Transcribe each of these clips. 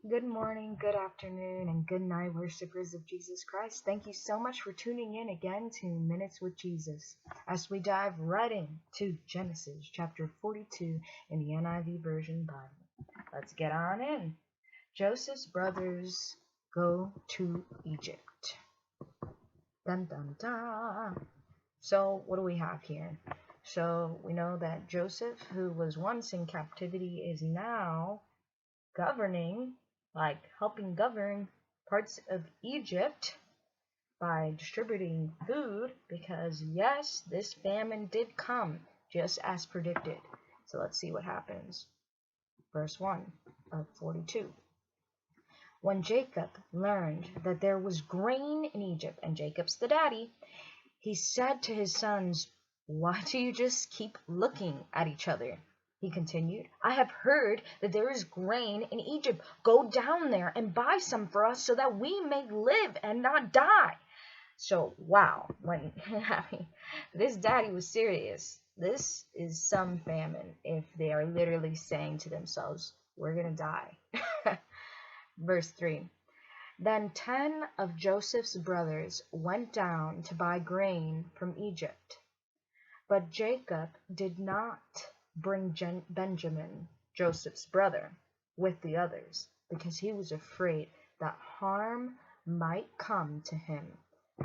Good morning, good afternoon, and good night, worshippers of Jesus Christ. Thank you so much for tuning in again to Minutes with Jesus as we dive right into Genesis chapter 42 in the NIV Version Bible. Let's get on in. Joseph's brothers go to Egypt. Dun dun dun. So, what do we have here? So, we know that Joseph, who was once in captivity, is now governing, helping govern parts of Egypt by distributing food because, yes, this famine did come just as predicted. So let's see what happens. Verse 1 of 42. When Jacob learned that there was grain in Egypt, and Jacob's the daddy, he said to his sons, "Why do you just keep looking at each other?" He continued, "I have heard that there is grain in Egypt. Go down there and buy some for us so that we may live and not die." So, wow, this daddy was serious. This is some famine if they are literally saying to themselves, "We're going to die." Verse 3. Then 10 of Joseph's brothers went down to buy grain from Egypt. But Jacob did not bring Benjamin, Joseph's brother, with the others, because he was afraid that harm might come to him.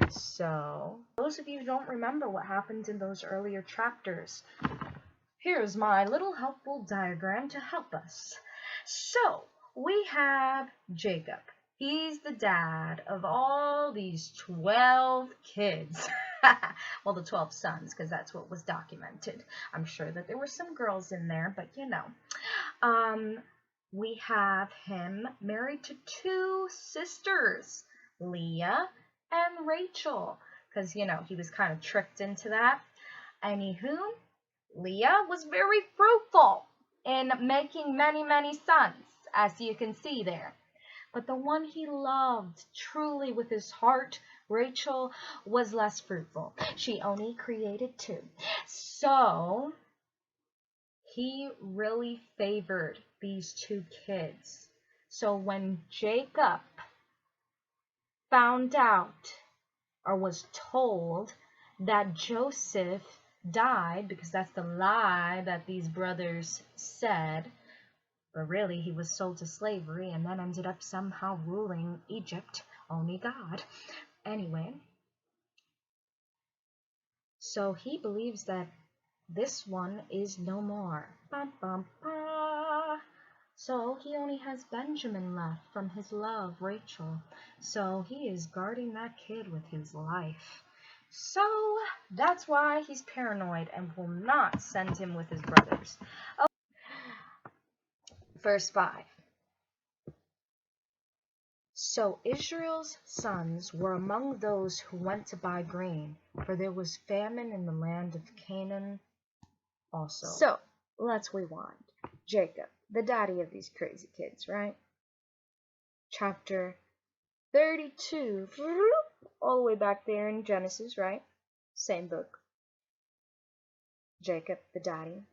So, those of you who don't remember what happened in those earlier chapters, here's my little helpful diagram to help us. So, we have Jacob. He's the dad of all these 12 kids. Well, the 12 sons, because that's what was documented. I'm sure that there were some girls in there, but you know. We have him married to two sisters, Leah and Rachel, because, you know, he was kind of tricked into that. Anywho, Leah was very fruitful in making many, many sons, as you can see there. But the one he loved truly with his heart, Rachel, was less fruitful. She only created two. So he really favored these two kids. So when Jacob found out or was told that Joseph died, because that's the lie that these brothers said, but really he was sold to slavery and then ended up somehow ruling Egypt. Only God. Anyway, so he believes that this one is no more. Bum, bum, bum. So he only has Benjamin left from his love, Rachel. So he is guarding that kid with his life. So that's why he's paranoid and will not send him with his brothers. Oh. Verse 5. So Israel's sons were among those who went to buy grain, for there was famine in the land of Canaan also. So let's rewind. Jacob, the daddy of these crazy kids, right? Chapter 32, all the way back there in Genesis, right? Same book. Jacob, the daddy,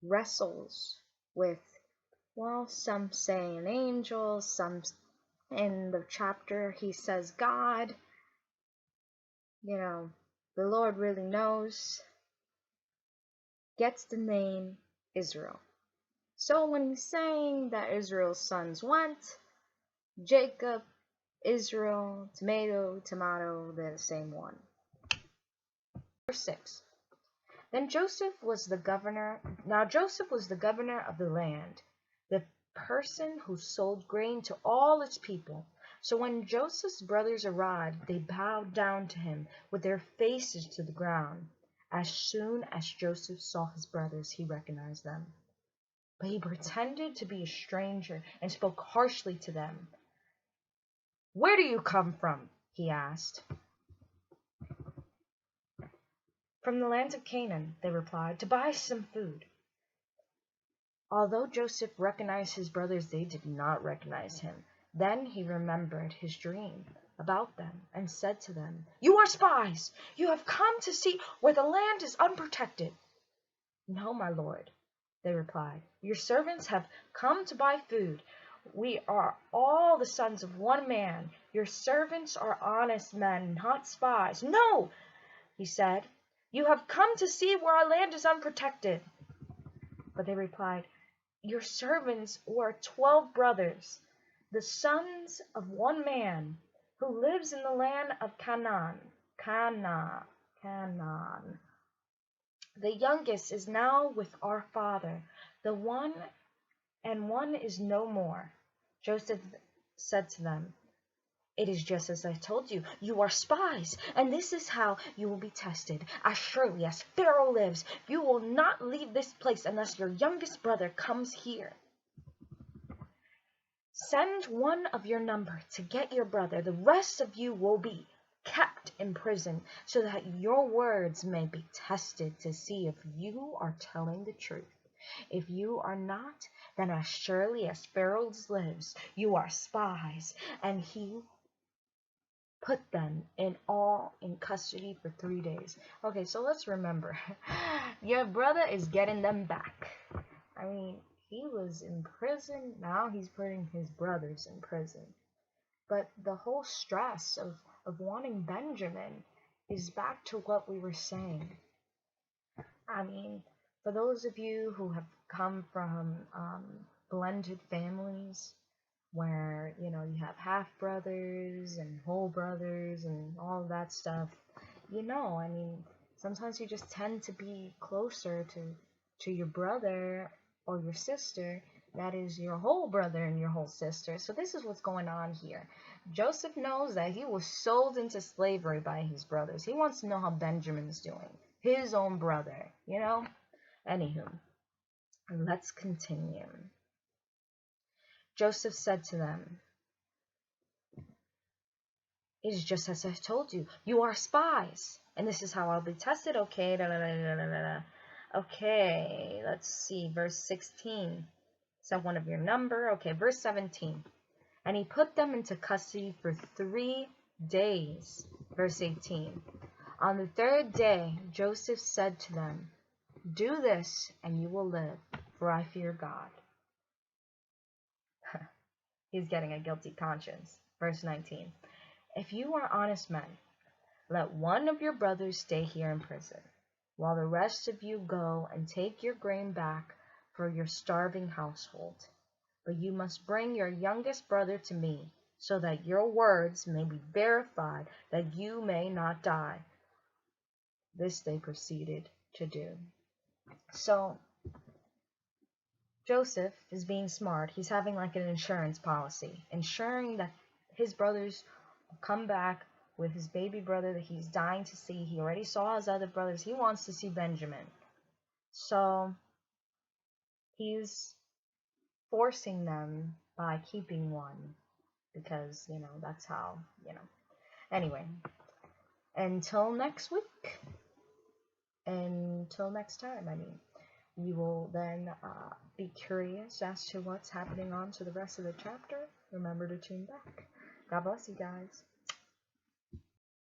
wrestles with, well, some say an angel, some in the chapter he says God. You know, the Lord really knows. Gets the name Israel. So when he's saying that Israel's sons went, Jacob, Israel, tomato, they're the same one. Verse 6. Then Joseph was the governor. Now Joseph was the governor of the land, the person who sold grain to all its people. So when Joseph's brothers arrived, they bowed down to him with their faces to the ground. As soon as Joseph saw his brothers, he recognized them. But he pretended to be a stranger and spoke harshly to them. "Where do you come from?" he asked. "From the land of Canaan," they replied, "to buy some food." Although Joseph recognized his brothers, they did not recognize him. Then he remembered his dream about them and said to them, "You are spies! You have come to see where the land is unprotected." "No, my lord," they replied. "Your servants have come to buy food. We are all the sons of one man. Your servants are honest men, not spies." "No," he said. "You have come to see where our land is unprotected." But they replied, "Your servants were 12 brothers, the sons of one man, who lives in the land of Canaan. Canaan. The youngest is now with our father, the one is no more." Joseph said to them, "It is just as I told you. You are spies, and this is how you will be tested. As surely as Pharaoh lives, you will not leave this place unless your youngest brother comes here. Send one of your number to get your brother. The rest of you will be kept in prison, so that your words may be tested to see if you are telling the truth. If you are not, then as surely as Pharaoh lives, you are spies." And he put them all in custody for 3 days. Okay, so let's remember, your brother is getting them back. I mean, he was in prison, now he's putting his brothers in prison. But the whole stress of wanting Benjamin is back to what we were saying. I mean, for those of you who have come from blended families, where you have half brothers and whole brothers and all of that stuff, I mean, sometimes you just tend to be closer to your brother or your sister that is your whole brother and your whole sister. So this is what's going on here. Joseph knows that he was sold into slavery by his brothers. He wants to know how Benjamin's doing, his own brother, Anywho, let's continue. Joseph said to them, "It is just as I told you. You are spies, and this is how I'll be tested." Okay, Okay, let's see. Verse 16. Send one of your number. Okay, verse 17. And he put them into custody for 3 days. Verse 18. On the 3rd day, Joseph said to them, "Do this, and you will live, for I fear God." He's getting a guilty conscience. Verse 19. "If you are honest men, let one of your brothers stay here in prison, while the rest of you go and take your grain back for your starving household. But you must bring your youngest brother to me, so that your words may be verified, that you may not die." This they proceeded to do. So Joseph is being smart. He's having like an insurance policy, ensuring that his brothers will come back with his baby brother that he's dying to see. He already saw his other brothers. He wants to see Benjamin. So he's forcing them by keeping one, because, that's how, Anyway, until next week, until next time, you will then be curious as to what's happening on to the rest of the chapter. Remember to tune back. God bless you guys.